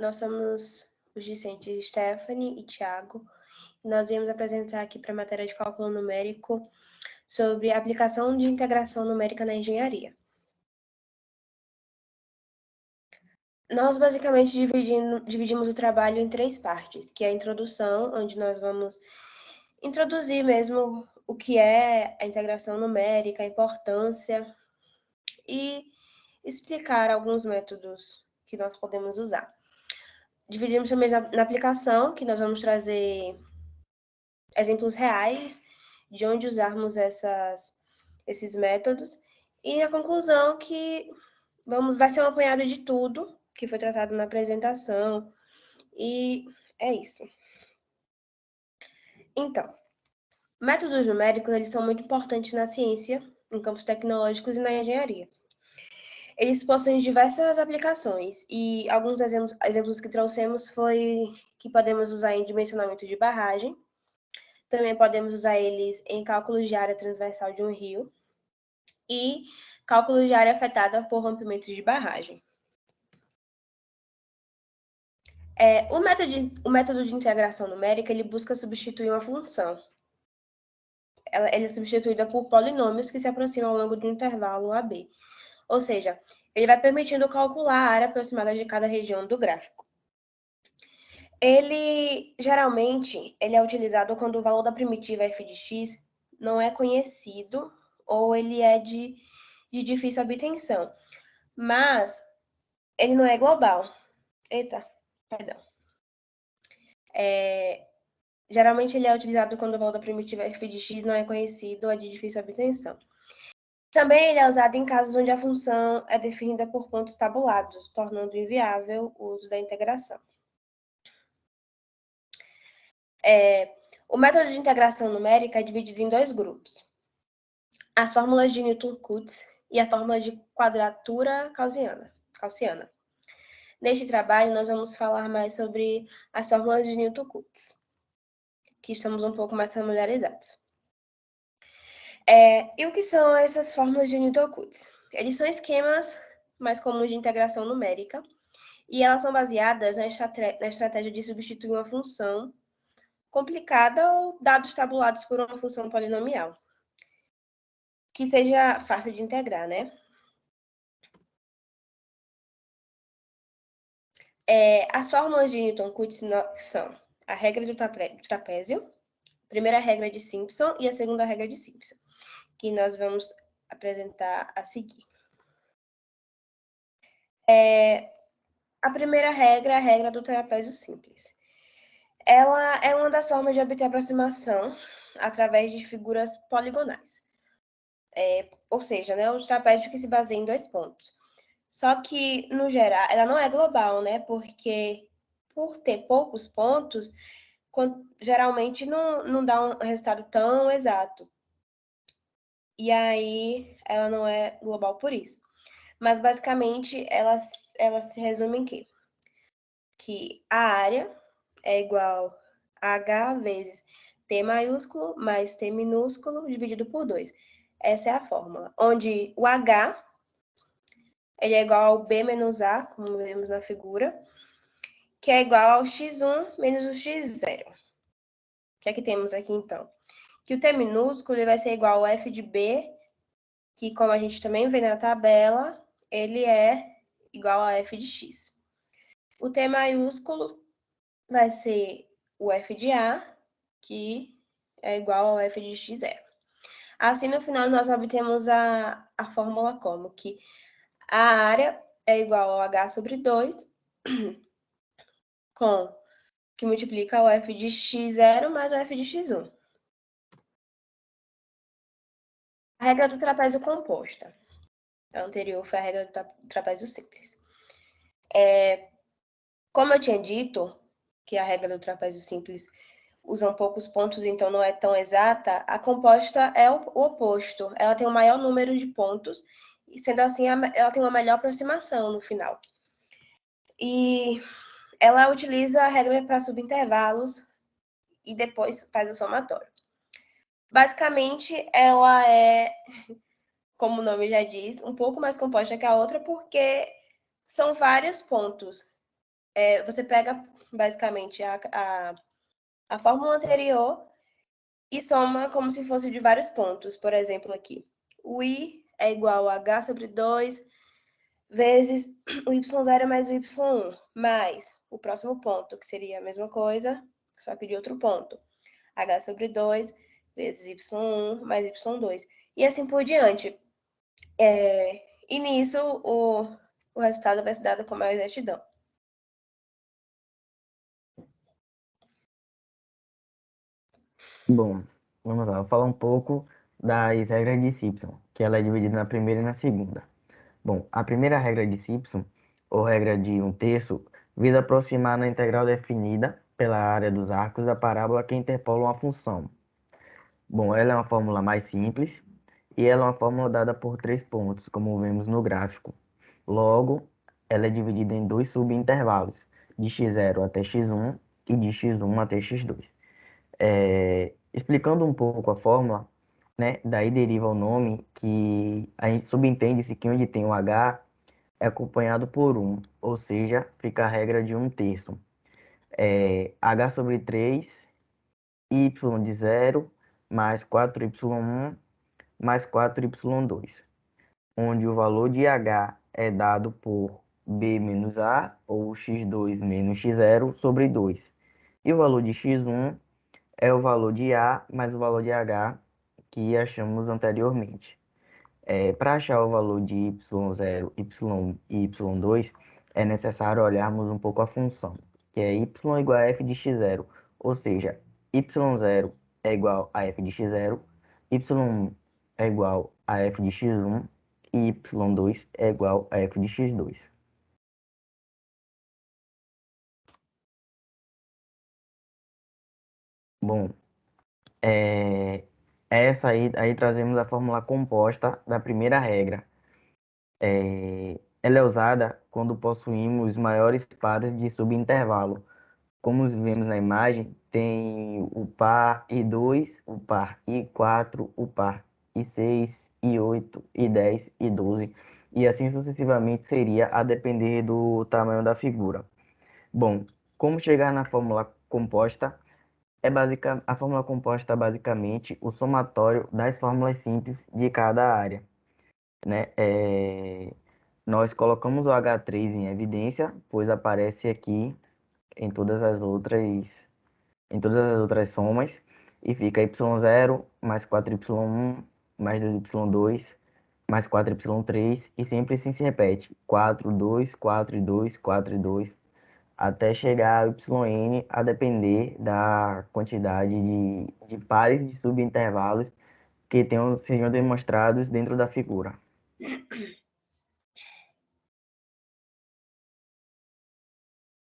nós somos os discentes Stephanie e Thiago. Nós viemos apresentar aqui para a matéria de cálculo numérico sobre a aplicação de integração numérica na engenharia. Nós basicamente dividimos o trabalho em 3 partes, que é a introdução, onde nós vamos introduzir mesmo o que é a integração numérica, a importância, e explicar alguns métodos que nós podemos usar. Dividimos também na aplicação, que nós vamos trazer exemplos reais de onde usarmos esses métodos, e a conclusão que vai ser um apanhado de tudo que foi tratado na apresentação, e é isso. Então, métodos numéricos, eles são muito importantes na ciência, em campos tecnológicos e na engenharia. Eles possuem diversas aplicações, e alguns exemplos que trouxemos foi que podemos usar em dimensionamento de barragem, também podemos usar eles em cálculos de área transversal de um rio e cálculos de área afetada por rompimento de barragem. O método de integração numérica, ele busca substituir uma função. Ela é substituída por polinômios que se aproximam ao longo de um intervalo AB. Ou seja, ele vai permitindo calcular a área aproximada de cada região do gráfico. Geralmente, ele é utilizado quando o valor da primitiva f de x não é conhecido ou ele é de difícil obtenção. Mas ele não é global. Geralmente ele é utilizado quando o valor da primitiva f de x não é conhecido ou é de difícil obtenção. Também ele é usado em casos onde a função é definida por pontos tabulados, tornando inviável o uso da integração. O método de integração numérica é dividido em 2 grupos: as fórmulas de Newton-Cotes e a fórmula de quadratura gaussiana. Neste trabalho, nós vamos falar mais sobre as fórmulas de Newton-Cotes, que estamos um pouco mais familiarizados. E o que são essas fórmulas de Newton-Cotes? Eles são esquemas mais comuns de integração numérica, e elas são baseadas na estratégia de substituir uma função complicada ou dados tabulados por uma função polinomial, que seja fácil de integrar, né? As fórmulas de Newton-Cotes são a regra do trapézio, a primeira regra de Simpson e a segunda regra de Simpson, que nós vamos apresentar a seguir. A primeira regra é a regra do trapézio simples. Ela é uma das formas de obter aproximação através de figuras poligonais. Ou seja, né, o trapézio que se baseia em 2 pontos. Só que, no geral, ela não é global, né? Porque, por ter poucos pontos, geralmente não dá um resultado tão exato. E aí, ela não é global por isso. Mas, basicamente, ela se resume em quê? Que a área é igual a H vezes T maiúsculo mais T minúsculo dividido por 2. Essa é a fórmula, onde o H ele é igual ao B menos A, como vemos na figura, que é igual ao x1 menos o x0. O que é que temos aqui, então? Que o T minúsculo ele vai ser igual ao F de B, que, como a gente também vê na tabela, ele é igual a F de x. O T maiúsculo vai ser o F de A, que é igual ao F de x0. Assim, no final, nós obtemos a fórmula como que a área é igual ao H sobre 2, que multiplica o F de x0 mais o F de x1. A regra do trapézio composta. A anterior foi a regra do trapézio simples. Como eu tinha dito, que a regra do trapézio simples usa poucos pontos, então não é tão exata, a composta é o oposto. Ela tem o maior número de pontos, e sendo assim, ela tem uma melhor aproximação no final. E ela utiliza a regra para subintervalos e depois faz o somatório. Basicamente, ela é, como o nome já diz, um pouco mais composta que a outra, porque são vários pontos. você pega basicamente a fórmula anterior e soma como se fosse de vários pontos. Por exemplo, aqui, o I é igual a H sobre 2 vezes o Y0 mais o Y1, mais o próximo ponto, que seria a mesma coisa, só que de outro ponto. H sobre 2 vezes Y1 mais Y2. E assim por diante. E nisso, o resultado vai ser dado com maior exatidão. Bom, vamos lá, vou falar um pouco das regras de Simpson, que ela é dividida na primeira e na segunda. Bom, a primeira regra de Simpson, ou regra de 1/3, visa aproximar na integral definida pela área dos arcos da parábola que interpola uma função. Bom, ela é uma fórmula mais simples e ela é uma fórmula dada por 3 pontos, como vemos no gráfico. Logo, ela é dividida em dois subintervalos, de x0 até x1 e de x1 até x2. Explicando um pouco a fórmula, né, daí deriva o nome que a gente subentende-se que onde tem o h é acompanhado por 1, ou seja, fica a regra de 1/3. H sobre 3, y de 0, mais 4y1, mais 4y2, onde o valor de h é dado por b menos a, ou x2 menos x0, sobre 2. E o valor de x1 é o valor de a mais o valor de h que achamos anteriormente. Para achar o valor de y0, y1 e y2, é necessário olharmos um pouco a função, que é y igual a f de x0, ou seja, y0 é igual a f de x0, y1 é igual a f de x1 e y2 é igual a f de x2. Bom, essa aí trazemos a fórmula composta da primeira regra. Ela é usada quando possuímos maiores pares de subintervalo. Como vemos na imagem, tem o par I2, o par I4, o par I6, I8, I10, I12, e assim sucessivamente seria a depender do tamanho da figura. Bom, como chegar na fórmula composta? A fórmula composta é basicamente o somatório das fórmulas simples de cada área, né? Nós colocamos o H3 em evidência, pois aparece aqui em todas as outras somas, e fica y0 mais 4y1 mais 2y2 mais 4y3, e sempre assim se repete: 4, 2, 4 e 2, 4 e 2, até chegar ao yn, a depender da quantidade de pares de subintervalos que sejam demonstrados dentro da figura.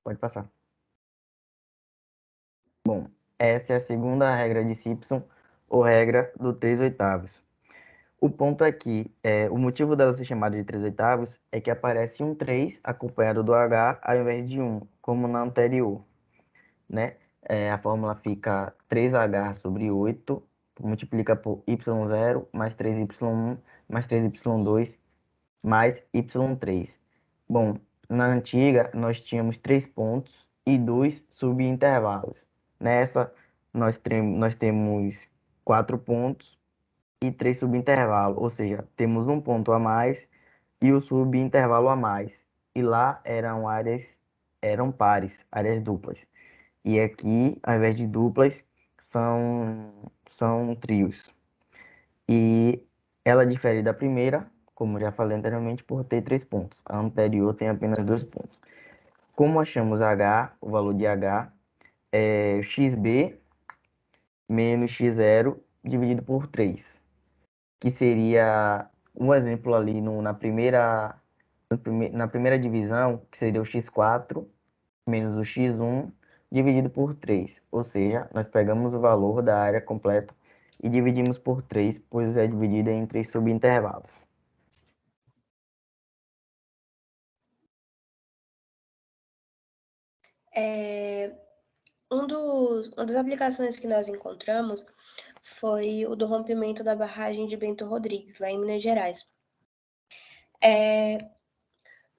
Pode passar. Bom, essa é a segunda regra de Simpson, ou regra do 3/8. O ponto é que o motivo dela ser chamada de 3/8 é que aparece um 3 acompanhado do H ao invés de 1, como na anterior, né? A fórmula fica 3H sobre 8, multiplica por y0 mais 3y1 mais 3y2 mais y3. Bom, na antiga nós tínhamos 3 pontos e 2 subintervalos. Nessa nós temos 4 pontos e 3 subintervalos, ou seja, temos um ponto a mais e o subintervalo a mais. E lá eram pares, áreas duplas. E aqui, ao invés de duplas, são trios. E ela difere da primeira, como já falei anteriormente, por ter 3 pontos. A anterior tem apenas 2 pontos. Como achamos H, o valor de H é xb menos x0 dividido por 3, que seria um exemplo ali na primeira divisão, que seria o x4 menos o x1 dividido por 3. Ou seja, nós pegamos o valor da área completa e dividimos por 3, pois é dividida em 3 subintervalos. Uma das aplicações que nós encontramos foi o do rompimento da barragem de Bento Rodrigues, lá em Minas Gerais.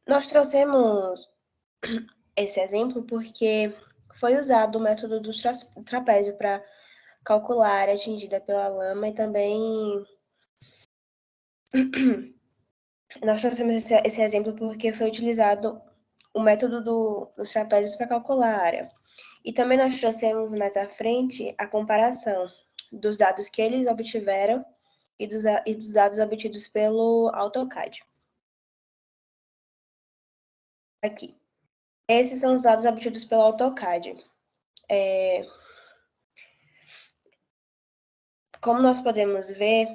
Nós trouxemos esse exemplo porque foi usado o método do trapézio para calcular a área atingida pela lama e também nós trouxemos esse exemplo porque foi utilizado o método dos trapézios para calcular a área. E também nós trouxemos mais à frente a comparação dos dados que eles obtiveram e dos dados obtidos pelo AutoCAD. Aqui. Esses são os dados obtidos pelo AutoCAD. Como nós podemos ver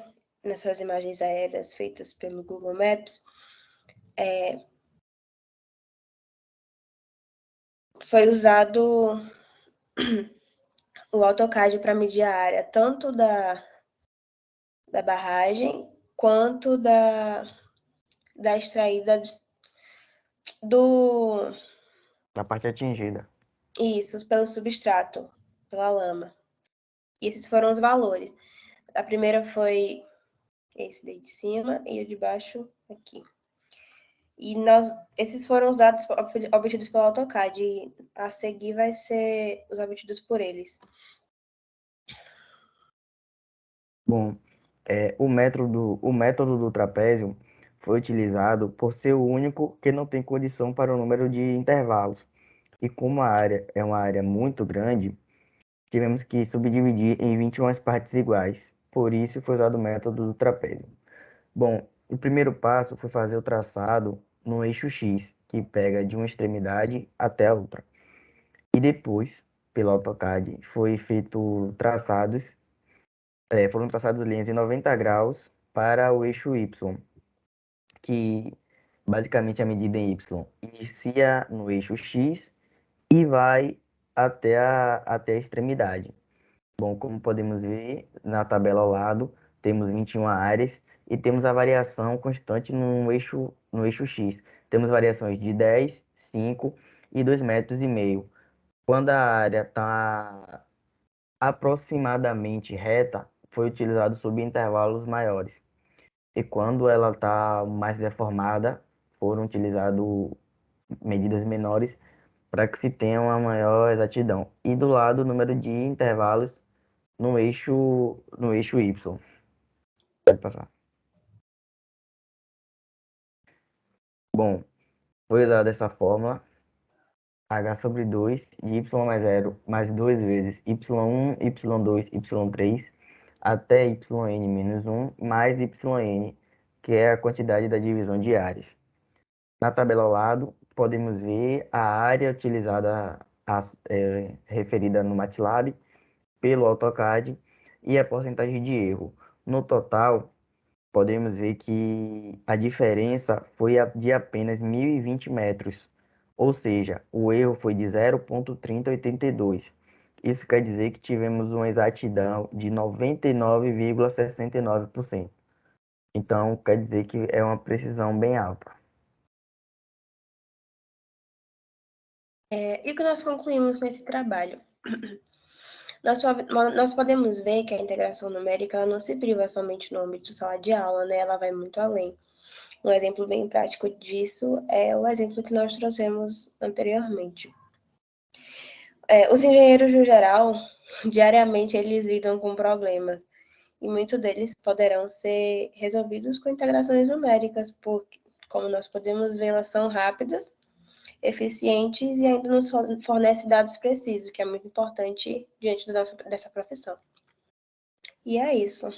nessas imagens aéreas feitas pelo Google Maps, foi usado o AutoCAD para medir a área tanto da barragem quanto da extraída Da parte atingida. Isso, pelo substrato, pela lama. E esses foram os valores. A primeira foi esse daí de cima e o de baixo aqui. E esses foram os dados obtidos pelo AutoCAD. E a seguir vai ser os obtidos por eles. Bom, o método do trapézio foi utilizado por ser o único que não tem condição para o número de intervalos. E como a área é uma área muito grande, tivemos que subdividir em 21 partes iguais. Por isso foi usado o método do trapézio. Bom, o primeiro passo foi fazer o traçado no eixo X, que pega de uma extremidade até a outra. E depois, pelo AutoCAD, foram traçados linhas em 90 graus para o eixo Y, que basicamente a medida em Y inicia no eixo X e vai até a extremidade. Bom, como podemos ver na tabela ao lado, temos 21 áreas e temos a variação constante no eixo X. Temos variações de 10, 5 e 2,5 metros. Quando a área está aproximadamente reta, foi utilizado subintervalos maiores. E quando ela está mais deformada, foram utilizadas medidas menores para que se tenha uma maior exatidão. E do lado, o número de intervalos no eixo Y. Pode passar. Bom, foi usada essa fórmula h sobre 2 de y mais 0 mais 2 vezes y1, y2, y3 até yn menos 1 mais yn, que é a quantidade da divisão de áreas. Na tabela ao lado, podemos ver a área utilizada, referida no MATLAB, pelo AutoCAD e a porcentagem de erro. No total, podemos ver que a diferença foi de apenas 1.020 metros, ou seja, o erro foi de 0,3082. Isso quer dizer que tivemos uma exatidão de 99,69%. Então, quer dizer que é uma precisão bem alta. E o que nós concluímos com esse trabalho? Nós podemos ver que a integração numérica ela não se priva somente no âmbito de sala de aula, né? Ela vai muito além. Um exemplo bem prático disso é o exemplo que nós trouxemos anteriormente. Os engenheiros, no geral, diariamente eles lidam com problemas, e muitos deles poderão ser resolvidos com integrações numéricas, porque, como nós podemos ver, elas são rápidas, eficientes e ainda nos fornecem dados precisos, que é muito importante diante dessa profissão. E é isso.